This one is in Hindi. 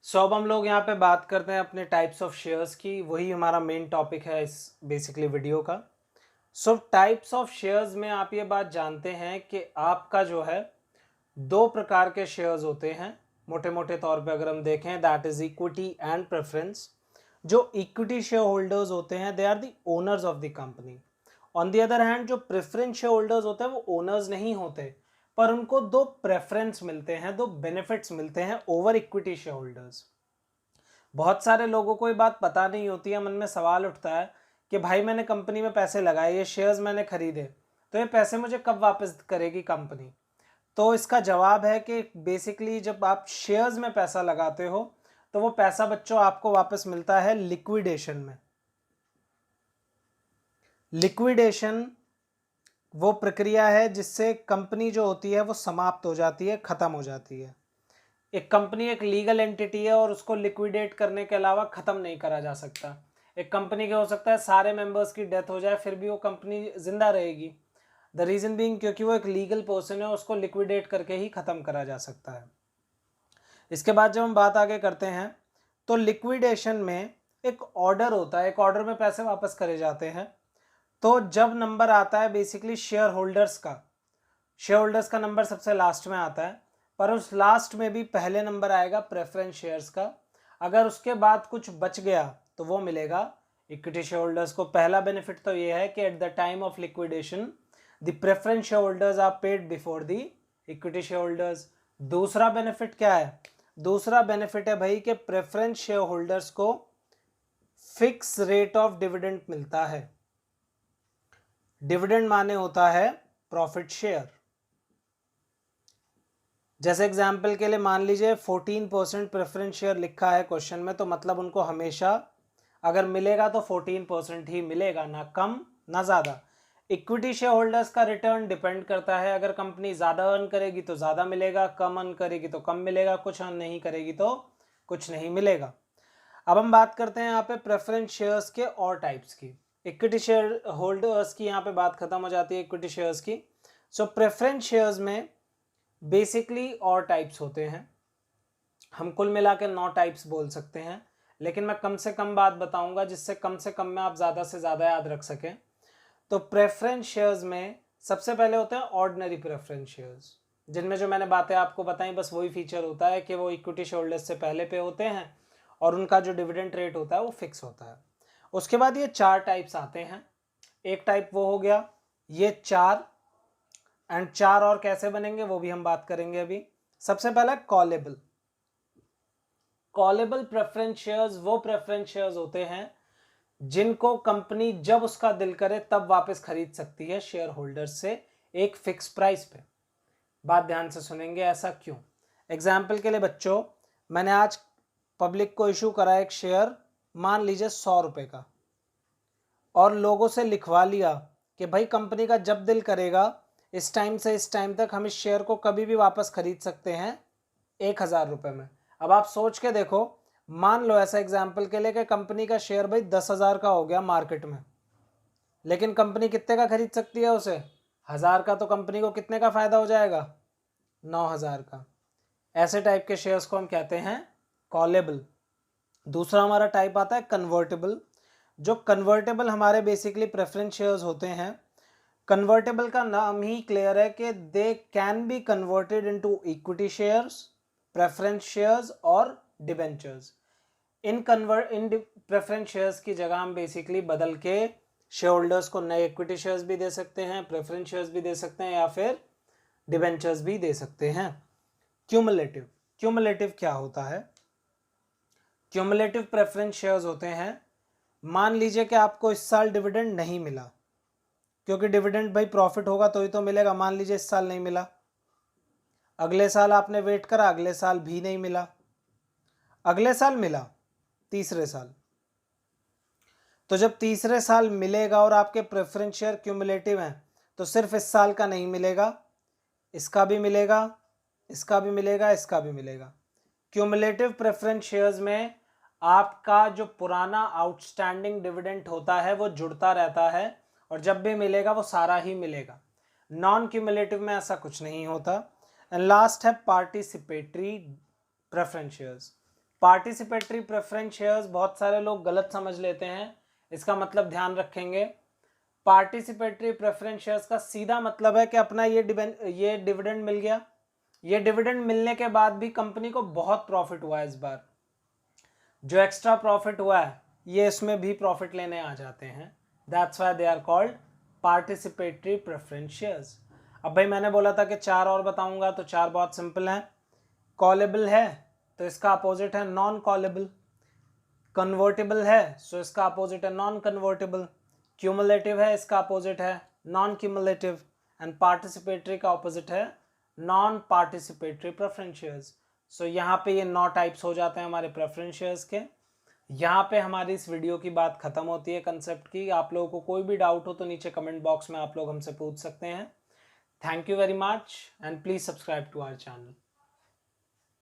सो अब हम लोग यहाँ पे बात करते हैं अपने टाइप्स ऑफ शेयर्स की। वही हमारा मेन टॉपिक है इस बेसिकली वीडियो का। सो टाइप्स ऑफ शेयर्स में आप ये बात जानते हैं कि आपका जो है दो प्रकार के शेयर्स होते हैं मोटे मोटे तौर पे अगर हम देखें, that is equity and preference. जो इक्विटी शेयर होल्डर्स होते हैं they are the owners of the company. On the other hand जो प्रेफरेंस शेयर होल्डर्स होते हैं वो ओनर्स नहीं होते, पर उनको दो प्रेफरेंस मिलते हैं, दो बेनिफिट्स मिलते हैं ओवर इक्विटी शेयर होल्डर्स। बहुत सारे लोगों को ये बात पता नहीं होती है, मन में सवाल उठता है कि भाई मैंने कंपनी में पैसे लगाए, ये शेयर्स मैंने खरीदे, तो ये पैसे मुझे कब वापस करेगी कंपनी। तो इसका जवाब है कि बेसिकली जब आप शेयर्स में पैसा लगाते हो तो वो पैसा बच्चों आपको वापस मिलता है लिक्विडेशन में। लिक्विडेशन वो प्रक्रिया है जिससे कंपनी जो होती है वो समाप्त हो जाती है, खत्म हो जाती है। एक कंपनी एक लीगल एंटिटी है और उसको लिक्विडेट करने के अलावा ख़त्म नहीं करा जा सकता। एक कंपनी के हो सकता है सारे मेंबर्स की डेथ हो जाए फिर भी वो कंपनी जिंदा रहेगी। द रीज़न बीइंग क्योंकि वो एक लीगल पर्सन है, उसको लिक्विडेट करके ही ख़त्म करा जा सकता है। इसके बाद जब हम बात आगे करते हैं तो लिक्विडेशन में एक ऑर्डर होता है, एक ऑर्डर में पैसे वापस करे जाते हैं। तो जब नंबर आता है बेसिकली शेयर होल्डर्स का नंबर सबसे लास्ट में आता है, पर उस लास्ट में भी पहले नंबर आएगा प्रेफरेंस शेयर्स का। अगर उसके बाद कुछ बच गया तो वो मिलेगा इक्विटी शेयर होल्डर्स को। पहला बेनिफिट तो ये है कि at the time of liquidation the preference share holders are paid before the equity share holders. दूसरा बेनिफिट क्या है? दूसरा बेनिफिट है भाई कि प्रेफरेंस शेयर होल्डर्स को फिक्स रेट ऑफ डिविडेंड मिलता है। डिविडेंड माने होता है प्रॉफिट शेयर। जैसे एग्जाम्पल के लिए मान लीजिए 14% प्रेफरेंस शेयर लिखा है क्वेश्चन में, तो मतलब उनको हमेशा अगर मिलेगा तो 14% ही मिलेगा, ना कम ना ज़्यादा। इक्विटी शेयर होल्डर्स का रिटर्न डिपेंड करता है, अगर कंपनी ज़्यादा अर्न करेगी तो ज़्यादा मिलेगा, कम अर्न करेगी तो कम मिलेगा, कुछ अर्न नहीं करेगी तो कुछ नहीं मिलेगा। अब हम बात करते हैं यहाँ पे प्रेफरेंस शेयर्स के और टाइप्स की। इक्विटी शेयर होल्डर्स की यहाँ पे बात खत्म हो जाती है, इक्विटी शेयर्स की। सो प्रेफरेंस शेयर्स में बेसिकली और टाइप्स होते हैं, हम कुल मिला के 9 टाइप्स बोल सकते हैं, लेकिन मैं कम से कम बात बताऊंगा जिससे कम से कम में आप ज़्यादा से ज़्यादा याद रख सकें। तो प्रेफरेंस शेयर्स में सबसे पहले होते हैं ऑर्डिनरी प्रेफरेंस शेयर्स, जिनमें जो मैंने बातें आपको बताई बस वही फीचर होता है कि वो इक्विटी शेयर होल्डर्स से पहले पे होते हैं और उनका जो डिविडेंड रेट होता है वो फिक्स होता है। उसके बाद ये 4 टाइप्स आते हैं। एक टाइप वो हो गया, ये 4 एंड 4 और कैसे बनेंगे वो भी हम बात करेंगे अभी। सबसे पहला कॉलेबल। कॉलेबल प्रेफरेंस शेयर्स वो प्रेफरेंस शेयर्स होते हैं जिनको कंपनी जब उसका दिल करे तब वापस खरीद सकती है शेयर होल्डर्स से एक फिक्स प्राइस पे। बात ध्यान से सुनेंगे, ऐसा क्यों? एग्जाम्पल के लिए बच्चों, मैंने आज पब्लिक को इशू करा एक शेयर, मान लीजिए 100 रुपए का, और लोगों से लिखवा लिया कि भाई कंपनी का जब दिल करेगा इस टाइम से इस टाइम तक हम इस शेयर को कभी भी वापस खरीद सकते हैं 1000 रुपये में। अब आप सोच के देखो, मान लो ऐसा एग्जाम्पल के लिए कि कंपनी का शेयर भाई 10,000 का हो गया मार्केट में, लेकिन कंपनी कितने का खरीद सकती है उसे? 1000 का। तो कंपनी को कितने का फायदा हो जाएगा? 9000 का। ऐसे टाइप के शेयर्स को हम कहते हैं कॉलेबल। दूसरा हमारा टाइप आता है कन्वर्टेबल। जो कन्वर्टेबल हमारे बेसिकली प्रेफरेंस शेयर्स होते हैं, कन्वर्टेबल का नाम ही क्लियर है कि they can be converted into equity shares, preference shares और डिबेंचर्स। इन प्रेफरेंस शेयर्स की जगह हम बेसिकली बदल के शेयर होल्डर्स को नए इक्विटी शेयर्स भी दे सकते हैं, प्रेफरेंस शेयर्स भी दे सकते हैं, या फिर डिबेंचर्स भी दे सकते हैं। क्यूमुलेटिव। क्यूमुलेटिव क्या होता है? क्यूमुलेटिव प्रेफरेंस शेयर्स होते हैं, मान लीजिए कि आपको इस साल डिविडेंड नहीं मिला, क्योंकि डिविडेंड भाई प्रॉफिट होगा तो ही तो मिलेगा। मान लीजिए इस साल नहीं मिला, अगले साल आपने वेट करा, अगले साल भी नहीं मिला, अगले साल मिला, तीसरे साल। तो जब तीसरे साल मिलेगा और आपके प्रेफरेंस शेयर क्यूमुलेटिव हैं तो सिर्फ इस साल का नहीं मिलेगा, इसका भी मिलेगा, इसका भी मिलेगा, इसका भी मिलेगा। क्यूमुलेटिव प्रेफरेंस शेयर्स में आपका जो पुराना आउटस्टैंडिंग डिविडेंड होता है वो जुड़ता रहता है और जब भी मिलेगा वो सारा ही मिलेगा। नॉन क्यूमुलेटिव में ऐसा कुछ नहीं होता। एंड लास्ट है participatory preference shares. Participatory preference shares बहुत सारे लोग गलत समझ लेते हैं, इसका मतलब ध्यान रखेंगे। पार्टिसिपेटरी प्रेफरेंस शेयर्स का सीधा मतलब है कि अपना ये डिविडेंड मिल गया, ये डिविडेंड मिलने के बाद भी कंपनी को बहुत प्रॉफिट हुआ है, इस बार जो एक्स्ट्रा प्रॉफिट हुआ है ये इसमें भी प्रॉफिट लेने आ जाते हैं, that's why they are called participatory preference shares. अब भाई मैंने बोला था कि 4 और बताऊंगा, तो 4 बहुत सिंपल हैं। कॉलेबल है तो इसका अपोजिट है नॉन कॉलेबल, कन्वर्टेबल है सो इसका अपोजिट है नॉन कन्वर्टेबल, क्यूमुलेटिव है इसका अपोजिट है नॉन क्यूमुलेटिव, एंड पार्टिसिपेटरी का अपोजिट है नॉन पार्टिसिपेटरी प्रेफरेंस शेयर्स। सो यहाँ पे ये 9 टाइप्स हो जाते हैं हमारे प्रेफरेंस शेयर्स के। यहाँ पे हमारी इस वीडियो की बात खत्म होती है कंसेप्ट की। आप लोगों को कोई भी डाउट हो तो नीचे कमेंट बॉक्स में आप लोग हमसे पूछ सकते हैं। Thank you very much and please subscribe to our channel.